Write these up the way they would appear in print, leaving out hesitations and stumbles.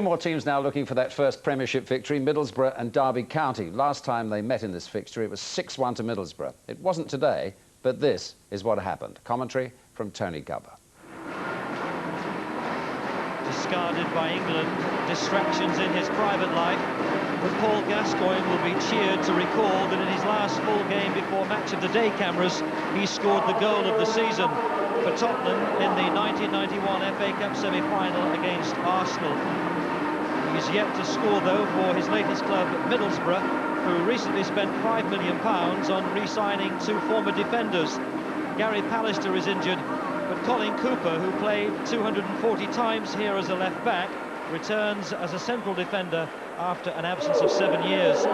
More teams now looking for that first Premiership victory, Middlesbrough and Derby County. Last time they met in this fixture, it was 6-1 to Middlesbrough. It wasn't today, but this is what happened. Commentary from Tony Gubber. Discarded by England, distractions in his private life, but Paul Gascoigne will be cheered to recall that in his last full game before Match of the Day cameras, he scored the goal of the season for Tottenham in the 1991 FA Cup semi-final against Arsenal. He's yet to score, though, for his latest club, Middlesbrough, who recently spent £5 million on re-signing two former defenders. Gary Pallister is injured, but Colin Cooper, who played 240 times here as a left-back, returns as a central defender after an absence of 7 years.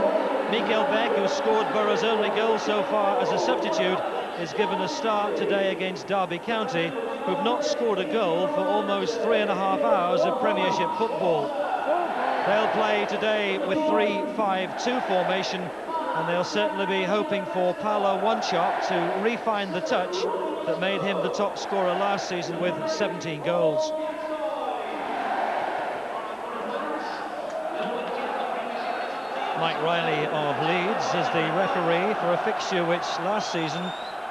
Mikael Beck, who scored Borough's only goal so far as a substitute, is given a start today against Derby County, who've not scored a goal for almost 3.5 hours of Premiership football. They'll play today with 3-5-2 formation, and they'll certainly be hoping for Paolo Wanchope to refine the touch that made him the top scorer last season with 17 goals. Mike Riley of Leeds is the referee for a fixture which last season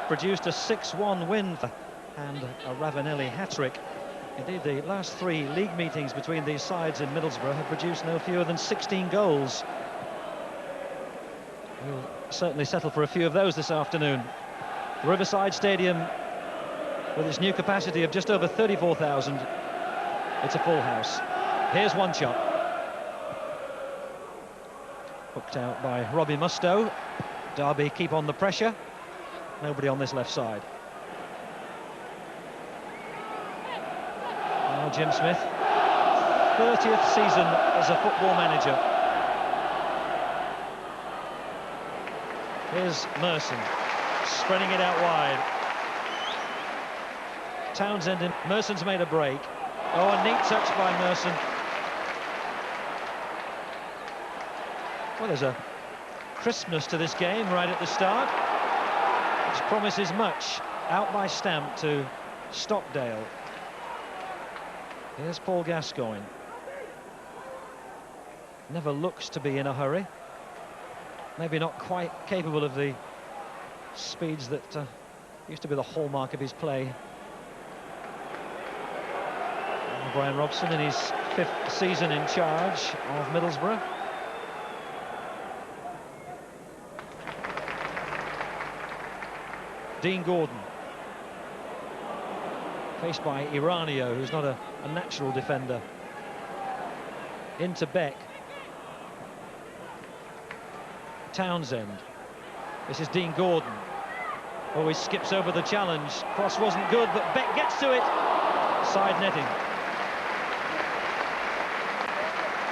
produced a 6-1 win and a Ravanelli hat-trick. Indeed, the last 3 league meetings between these sides in Middlesbrough have produced no fewer than 16 goals. We'll certainly settle for a few of those this afternoon. The Riverside Stadium, with its new capacity of just over 34,000, it's a full house. Here's Wanchope. Hooked out by Robbie Mustoe. Derby keep on the pressure. Nobody on this left side. Now Jim Smith, 30th season as a football manager. Here's Merson, spreading it out wide. Townsend and Merson's made a break. Oh, a neat touch by Merson. Well, there's a crispness to this game right at the start, which promises much. Out by Stamp to Stockdale. Here's Paul Gascoigne. Never looks to be in a hurry. Maybe not quite capable of the speeds that used to be the hallmark of his play. And Brian Robson in his 5th season in charge of Middlesbrough. Dean Gordon, faced by Iranio, who's not a natural defender. Into Beck. Townsend. This is Dean Gordon. Oh, he skips over the challenge. Cross wasn't good, but Beck gets to it. Side netting.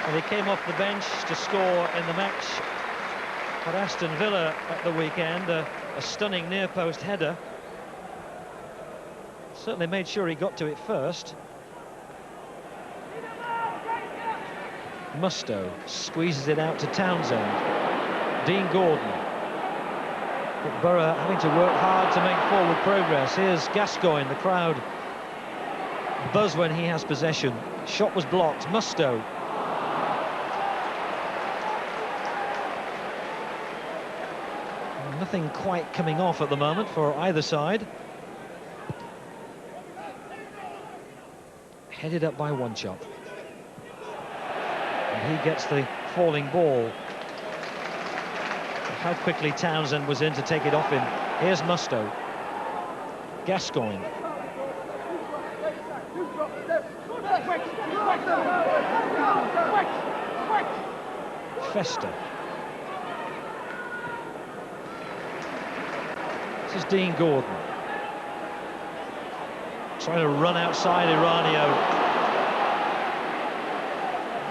And he came off the bench to score in the match at Aston Villa at the weekend. A stunning near-post header. Certainly made sure he got to it first. Mustoe squeezes it out to Townsend. Dean Gordon. But Borough having to work hard to make forward progress. Here's Gascoigne, the crowd buzz when he has possession. Shot was blocked. Mustoe. Nothing quite coming off at the moment for either side. Headed up by Wanchope. And he gets the falling ball. How quickly Townsend was in to take it off him. Here's Mustoe. Gascoigne. Fester. This is Dean Gordon. Trying to run outside Iranio.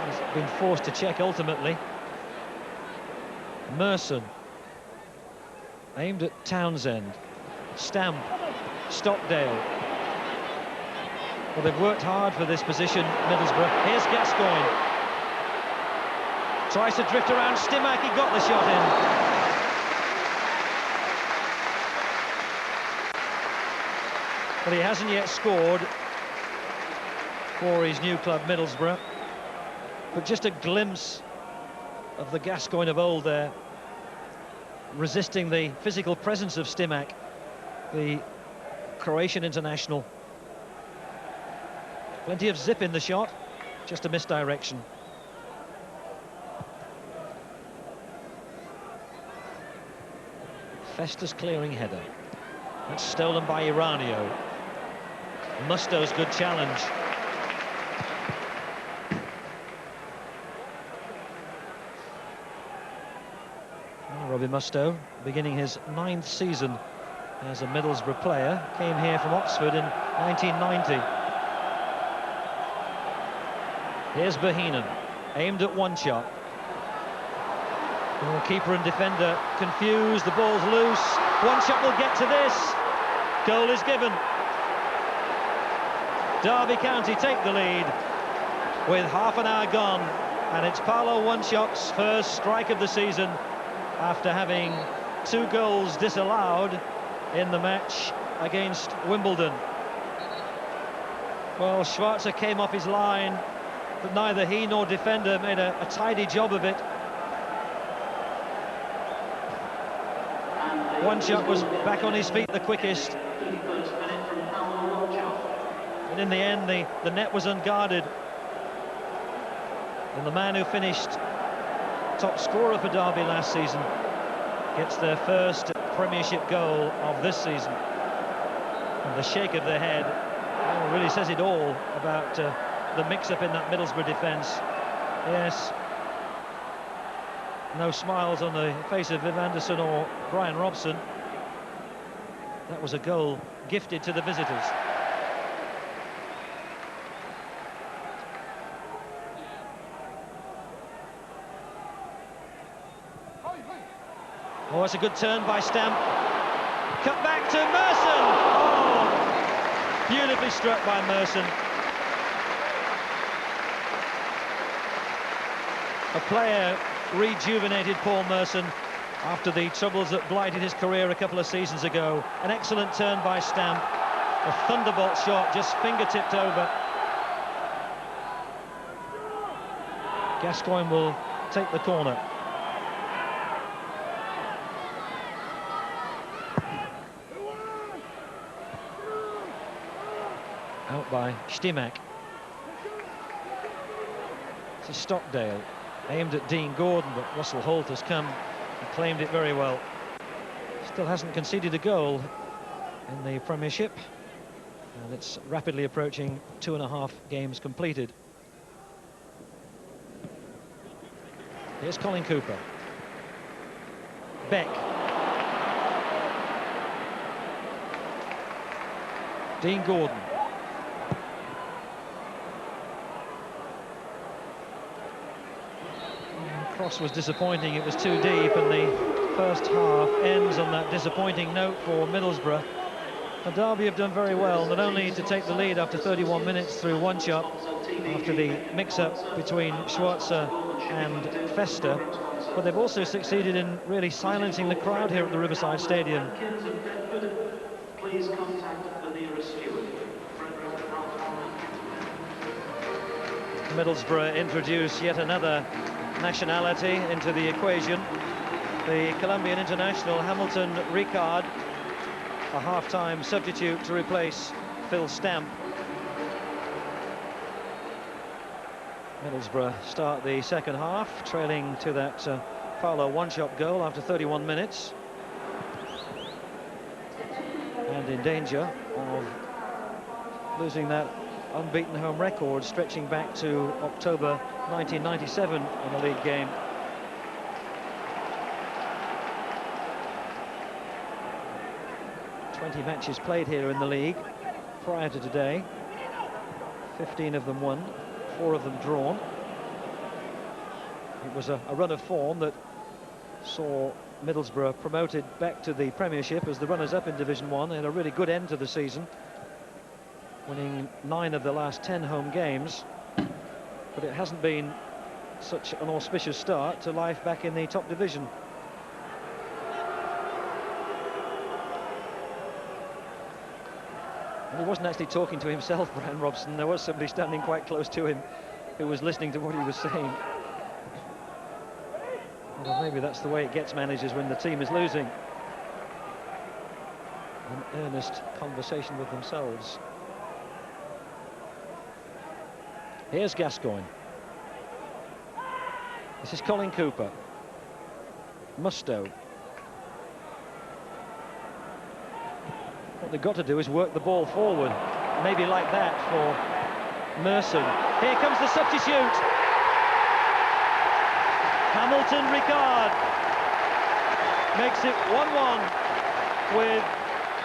He's been forced to check ultimately. Merson. Aimed at Townsend. Stamp. Stockdale. Well, they've worked hard for this position, Middlesbrough. Here's Gascoigne. Tries to drift around Stimac. He got the shot in. But he hasn't yet scored for his new club, Middlesbrough. But just a glimpse of the Gascoigne of old there, resisting the physical presence of Stimac, the Croatian international. Plenty of zip in the shot, just a misdirection. Festa's clearing header. That's stolen by Iranio. Musto's good challenge. Robbie Mustoe, beginning his 9th season as a Middlesbrough player, came here from Oxford in 1990. Here's Bohinen, aimed at one shot. Oh, keeper and defender confused, the ball's loose. One shot will get to this. Goal is given. Derby County take the lead with half an hour gone, and it's Paolo One-Shot's first strike of the season, after having 2 goals disallowed in the match against Wimbledon. Well, Schwarzer came off his line, but neither he nor defender made a tidy job of it. One-Shot was back on his feet the quickest. And in the end, the net was unguarded. And the man who finished top scorer for Derby last season gets their first Premiership goal of this season. And the shake of the head really says it all about the mix-up in that Middlesbrough defence. Yes, no smiles on the face of Viv Anderson or Brian Robson. That was a goal gifted to the visitors. Oh, it's a good turn by Stamp. Cut back to Merson. Oh, beautifully struck by Merson. A player rejuvenated, Paul Merson, after the troubles that blighted his career a couple of seasons ago. An excellent turn by Stamp. A thunderbolt shot, just fingertipped over. Gascoigne will take the corner. Out by Stimac. This is Stockdale, aimed at Dean Gordon, but Russell Holt has come and claimed it very well. Still hasn't conceded a goal in the Premiership, and it's rapidly approaching 2.5 games completed. Here's Colin Cooper. Beck. Dean Gordon. Cross was disappointing, it was too deep, and the first half ends on that disappointing note for Middlesbrough. And Derby have done very well, not only to take the lead after 31 minutes through one shot, after the mix-up between Schwarzer and Festa, but they've also succeeded in really silencing the crowd here at the Riverside Stadium. Please contact the nearest steward. Middlesbrough introduce yet another nationality into the equation. The Colombian international Hamilton Ricard, a half-time substitute to replace Phil Stamp. Middlesbrough start the second half, trailing to that Paolo one-shot goal after 31 minutes. And in danger of losing that unbeaten home record stretching back to October 1997 in a league game. "20 matches played here in the league prior to today. 15 of them won, 4 of them drawn. It was a run of form that saw Middlesbrough promoted back to the Premiership as the runners-up in Division 1. They had a really good end to the season, winning 9 of the last 10 home games, but it hasn't been such an auspicious start to life back in the top division. And he wasn't actually talking to himself, Brian Robson. There was somebody standing quite close to him who was listening to what he was saying. Well, maybe that's the way it gets managers when the team is losing. An earnest conversation with themselves. Here's Gascoigne. This is Colin Cooper. Mustoe. What they've got to do is work the ball forward. Maybe like that for Merson. Here comes the substitute. Hamilton Ricard makes it 1-1 with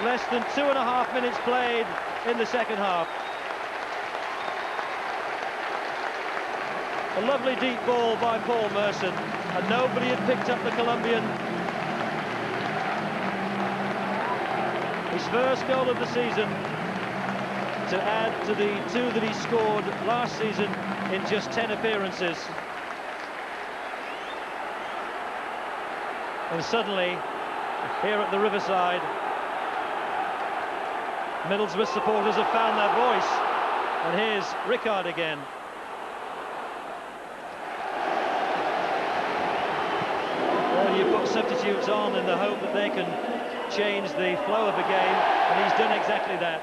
less than 2.5 minutes played in the second half. A lovely deep ball by Paul Merson, and nobody had picked up the Colombian. His first goal of the season, to add to the 2 that he scored last season in just 10 appearances. And suddenly, here at the Riverside, Middlesbrough supporters have found their voice. And here's Ricard again. Well, you put substitutes on in the hope that they can change the flow of the game, and he's done exactly that.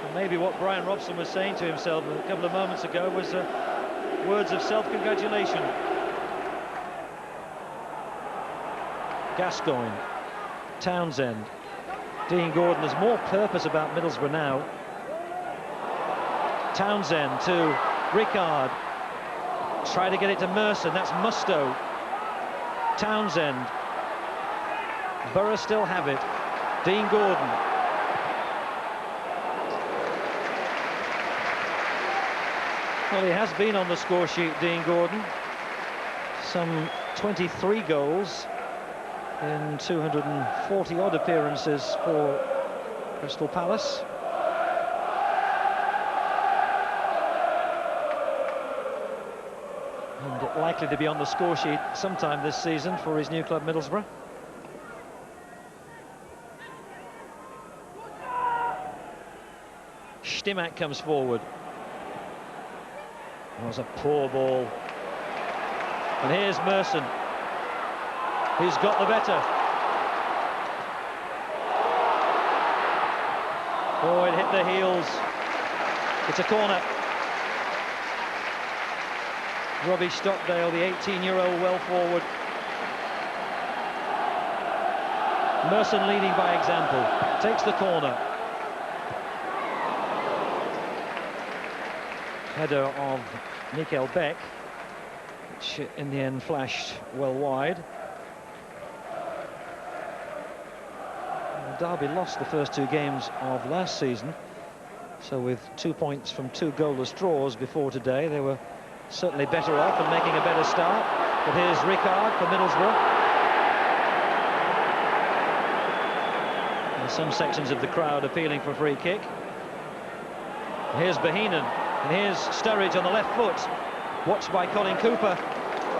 And maybe what Brian Robson was saying to himself a couple of moments ago was words of self-congratulation. Gascoigne, Townsend, Dean Gordon. There's more purpose about Middlesbrough now. Townsend to Ricard. Try to get it to Merson. That's Mustoe. Townsend. Borough still have it. Dean Gordon. Well, he has been on the score sheet, Dean Gordon. Some 23 goals in 240 odd appearances for Crystal Palace. And likely to be on the score sheet sometime this season for his new club, Middlesbrough. Stimac comes forward. That was a poor ball. And here's Merson. He's got the better. Oh, it hit the heels. It's a corner. Robbie Stockdale, the 18-year-old, well forward. Merson leading by example. Takes the corner. Header of Mikael Beck, which in the end flashed well wide. Derby lost the first 2 games of last season, so with 2 points from 2 goalless draws before today, they were certainly better off and making a better start. But here's Ricard for Middlesbrough. And some sections of the crowd appealing for a free kick. Here's Bohinen, and here's Sturridge on the left foot, watched by Colin Cooper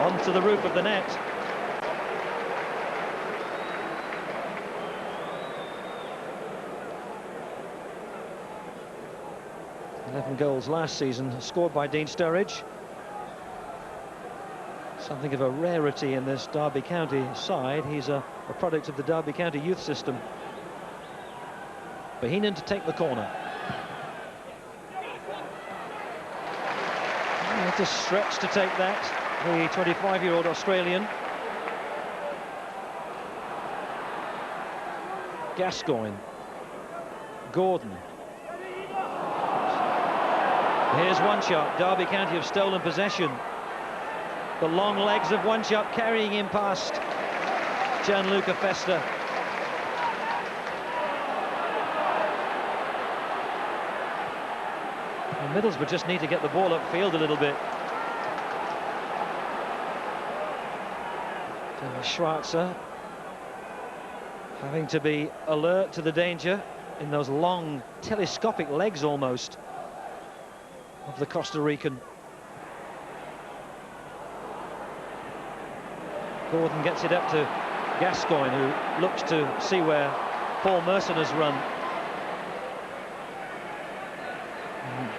onto the roof of the net. Goals last season scored by Dean Sturridge. Something of a rarity in this Derby County side. He's a product of the Derby County youth system. Bohinen to take the corner. It's a stretch to take that, the 25-year-old Australian. Gascoigne. Gordon. Here's One-Shot. Derby County have stolen possession. The long legs of One-Shot carrying him past Gianluca Festa. And Middlesbrough just need to get the ball upfield a little bit. Schwarzer having to be alert to the danger in those long telescopic legs almost of the Costa Rican. Gordon gets it up to Gascoigne, who looks to see where Paul Merson has run.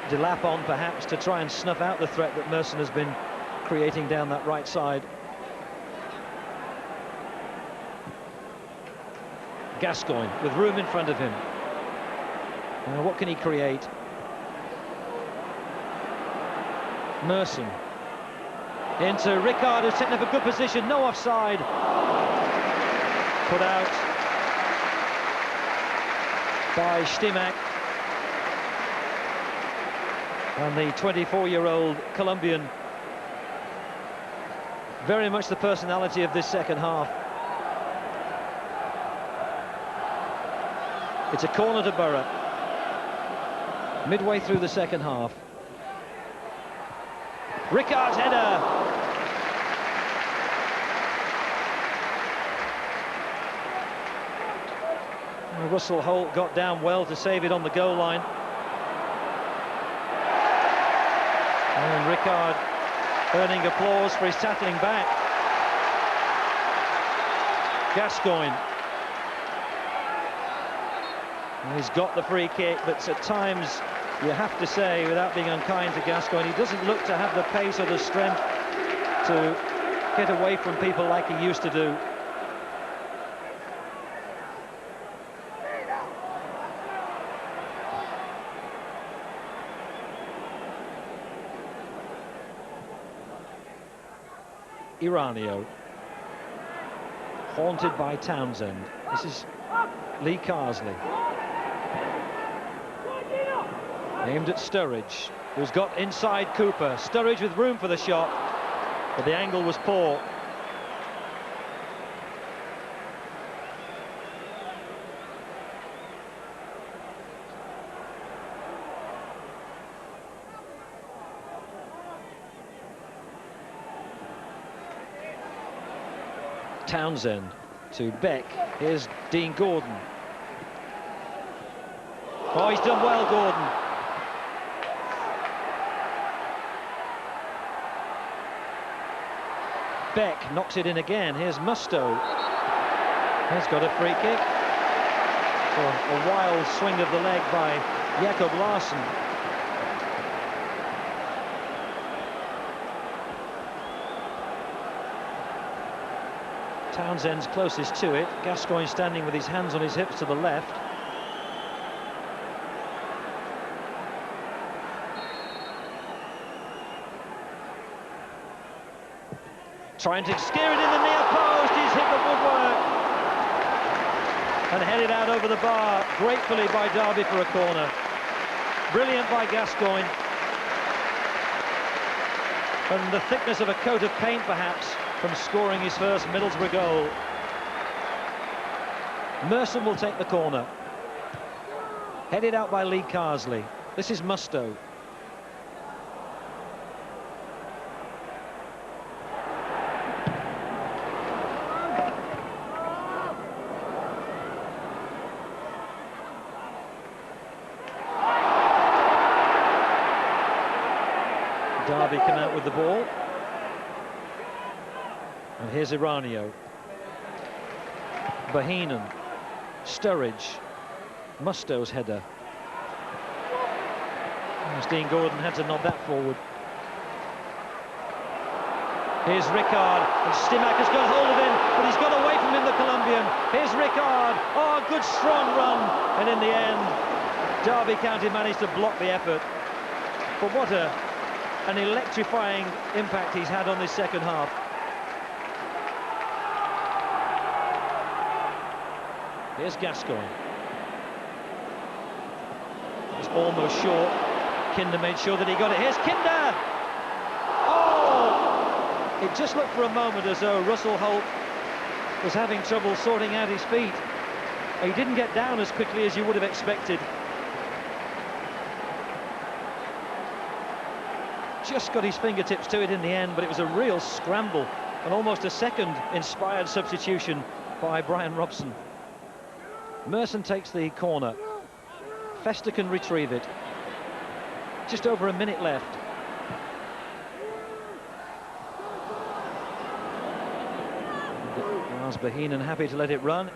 Delap on perhaps to try and snuff out the threat that Merson has been creating down that right side. Gascoigne with room in front of him. Now what can he create? Merson into Ricard, who's taken up a good position, no offside. Put out by Stimac. And the 24-year-old Colombian, very much the personality of this second half. It's a corner to Borough, midway through the second half. Ricard's header. Well, Russell Holt got down well to save it on the goal line. And Ricard earning applause for his tackling back. Gascoigne. And he's got the free kick, but at times you have to say, without being unkind to Gascoigne, he doesn't look to have the pace or the strength to get away from people like he used to do. Iranio, haunted by Townsend. This is Lee Carsley. Aimed at Sturridge, who's got inside Cooper. Sturridge with room for the shot, but the angle was poor. Townsend to Beck. Here's Dean Gordon. Oh, he's done well, Gordon. Beck knocks it in again. Here's Mustoe. He's got a free kick. A wild swing of the leg by Jakob Larsson. Townsend's closest to it. Gascoigne standing with his hands on his hips to the left. Trying to steer it in the near post. He's hit the woodwork and headed out over the bar, gratefully by Derby for a corner. Brilliant by Gascoigne. And the thickness of a coat of paint, perhaps, from scoring his first Middlesbrough goal. Merson will take the corner. Headed out by Lee Carsley. This is Mustoe. Derby come out with the ball. And here's Iranio. Bohinen. Sturridge. Mustoe's header. As Dean Gordon had to nod that forward. Here's Ricard, and Stimac has got hold of him, but he's got away from him, the Colombian. Here's Ricard. Oh, good strong run. And in the end, Derby County managed to block the effort. But what an electrifying impact he's had on this second half. Here's Gascoigne. It's almost short. Kinder made sure that he got it. Here's Kinder! Oh! It just looked for a moment as though Russell Holt was having trouble sorting out his feet. He didn't get down as quickly as you would have expected. Just got his fingertips to it in the end, but it was a real scramble and almost a second inspired substitution by Brian Robson. Merson takes the corner. Fester can retrieve it. Just over a minute left. Miles Bohinen happy to let it run.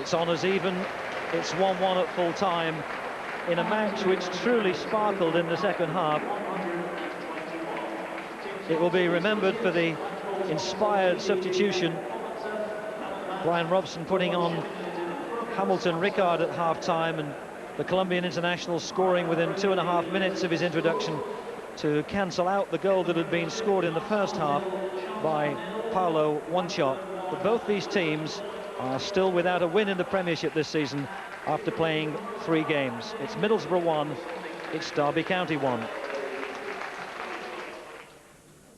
It's on as even. It's 1-1 at full time in a match which truly sparkled in the second half. It will be remembered for the inspired substitution. Brian Robson putting on Hamilton Ricard at half-time, and the Colombian international scoring within 2.5 minutes of his introduction to cancel out the goal that had been scored in the first half by Paulo Wanchope. But both these teams are still without a win in the Premiership this season after playing 3 games. It's Middlesbrough 1, it's Derby County 1.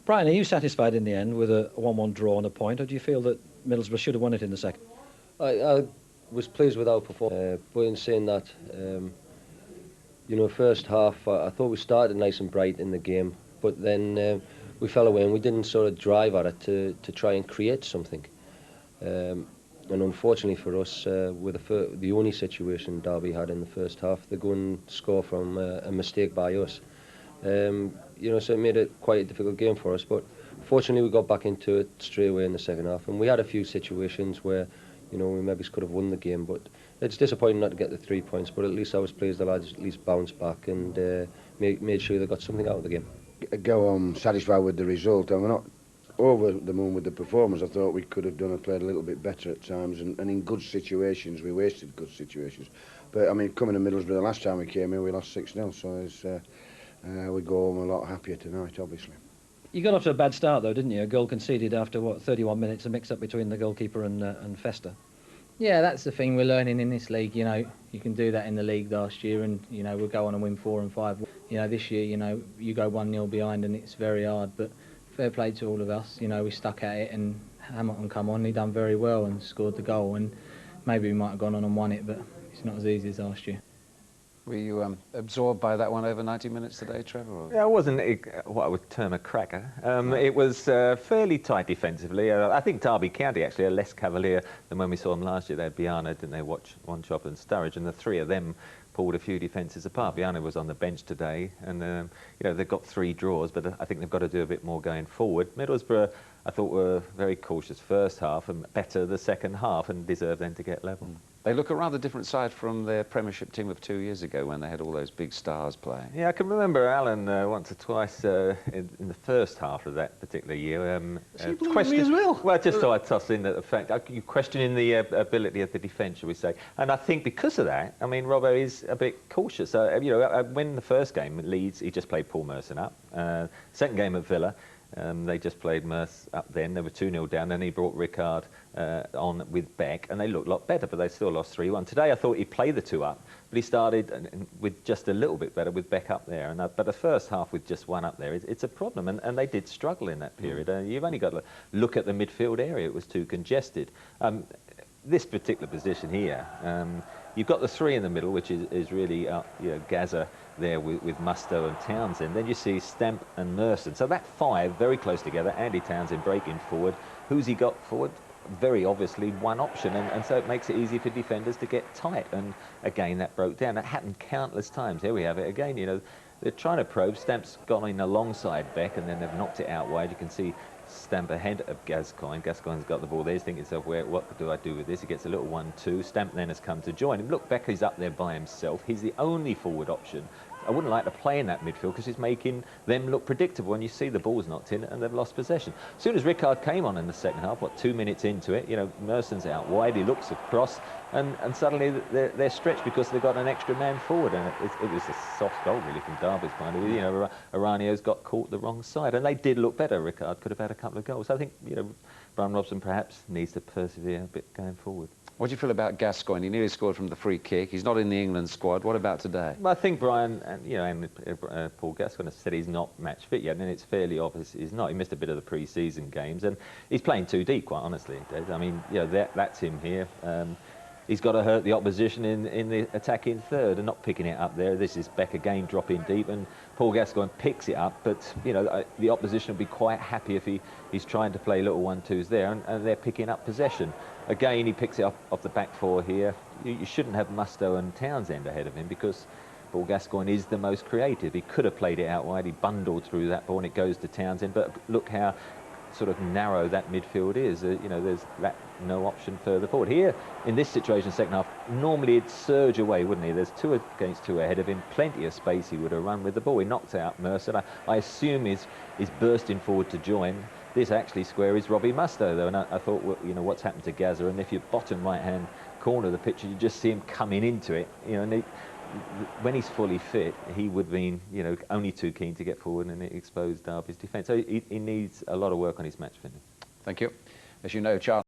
Brian, are you satisfied in the end with a 1-1 draw and a point, or do you feel that Middlesbrough should have won it in the second? I was pleased with our performance, but in saying that, you know, first half I thought we started nice and bright in the game, but then we fell away and we didn't sort of drive at it to try and create something. And unfortunately for us, with the only situation Derby had in the first half, they go and score from a mistake by us. You know, so it made it quite a difficult game for us, but fortunately we got back into it straight away in the second half, and we had a few situations where, you know, we maybe could have won the game, but it's disappointing not to get the 3 points, but at least I was pleased the lads at least bounced back and made sure they got something out of the game. Go on satisfied with the result, and we're not over the moon with the performance. I thought we could have done and played a little bit better at times, and in good situations we wasted good situations. But I mean, coming to Middlesbrough, the last time we came here we lost 6-0, so it's, we go home a lot happier tonight, obviously. You got off to a bad start though, didn't you? A goal conceded after, what, 31 minutes, a mix-up between the goalkeeper and Fester. Yeah, that's the thing we're learning in this league. You know, you can do that in the league last year, and you know we'll go on and win 4 and 5. You know, this year, you know, you go 1-0 behind, and it's very hard. But fair play to all of us. You know, we stuck at it, and Hamilton come on. He done very well and scored the goal. And maybe we might have gone on and won it, but it's not as easy as last year. Were you absorbed by that one over 90 minutes today, Trevor? Or? Yeah, it wasn't what I would term a cracker. It was fairly tight defensively. I think Derby County actually are less cavalier than when we saw them last year. They had Biana, didn't they, Wanchope and Sturridge, and the 3 of them pulled a few defences apart. Biana was on the bench today, and you know, they've got 3 draws, but I think they've got to do a bit more going forward. Middlesbrough, I thought, were very cautious first half and better the second half, and deserved then to get level. They look a rather different side from their Premiership team of 2 years ago when they had all those big stars playing. Yeah, I can remember Alan once or twice in the first half of that particular year. Me as well. Well, just thought I'd toss in the fact you're questioning the ability of the defence, shall we say? And I think because of that, I mean, Robbo is a bit cautious. You know, when the first game at Leeds, he just played Paul Merson up. Second game at Villa. They just played Merson up then. They were 2-0 down. Then he brought Ricard on with Beck, and they looked a lot better, but they still lost 3-1. Today I thought he'd play the 2 up, but he started with just a little bit better with Beck up there. And but the first half with just 1 up there, it's a problem, and they did struggle in that period. You've only got to look at the midfield area. It was too congested. This particular position here, you've got the 3 in the middle, which is really you know, Gaza there with Musto and Townsend. Then you see Stamp and Merson. So that 5 very close together. Andy Townsend breaking forward. Who's he got forward? Very obviously one option, and so it makes it easy for defenders to get tight. And again, that broke down. That happened countless times. Here we have it again. You know, they're trying to probe. Stamp's gone in alongside Beck, and then they've knocked it out wide. You can see Stamp ahead of Gascoigne. Gascoigne's got the ball there. He's thinking to himself, what do I do with this? He gets a little 1-2. Stamp then has come to join him. Look, Becky's up there by himself. He's the only forward option. I wouldn't like to play in that midfield because he's making them look predictable, and you see the ball's knocked in and they've lost possession. As soon as Ricard came on in the second half, 2 minutes into it, you know, Merson's out wide, he looks across, and suddenly they're stretched because they've got an extra man forward, and it was a soft goal really from Derby's point of view. You know, Aranio's got caught the wrong side, and they did look better. Ricard could have had a couple of goals. I think, you know, Brian Robson perhaps needs to persevere a bit going forward. What do you feel about Gascoigne? He nearly scored from the free kick. He's not in the England squad. What about today? Well, I think Brian and Paul Gascoigne said he's not match fit yet, and it's fairly obvious he's not. He missed a bit of the pre-season games, and he's playing too deep, quite honestly. I mean, you know, that's him here. He's got to hurt the opposition in the attacking third and not picking it up there. This is Beck again dropping deep, and Paul Gascoigne picks it up, but you know, the opposition will be quite happy if he's trying to play little 1-2s there, and they're picking up possession. Again, he picks it up off the back 4 here. You shouldn't have Musto and Townsend ahead of him because Paul Gascoigne is the most creative. He could have played it out wide. He bundled through that ball and it goes to Townsend, but look how sort of narrow that midfield is. You know, there's no option further forward. Here, in this situation, second half, normally he'd surge away, wouldn't he? There's 2 against 2 ahead of him, plenty of space. He would have run with the ball. He knocked out Merson. I assume he's bursting forward to join. This actually square is Robbie Mustoe, though, and I thought, well, you know, what's happened to Gazza? And if you're bottom right-hand corner of the picture, you just see him coming into it. You know, and when he's fully fit, he would have been, you know, only too keen to get forward, and it exposed Derby's defence. So he needs a lot of work on his match fitness. Thank you. As you know, Charles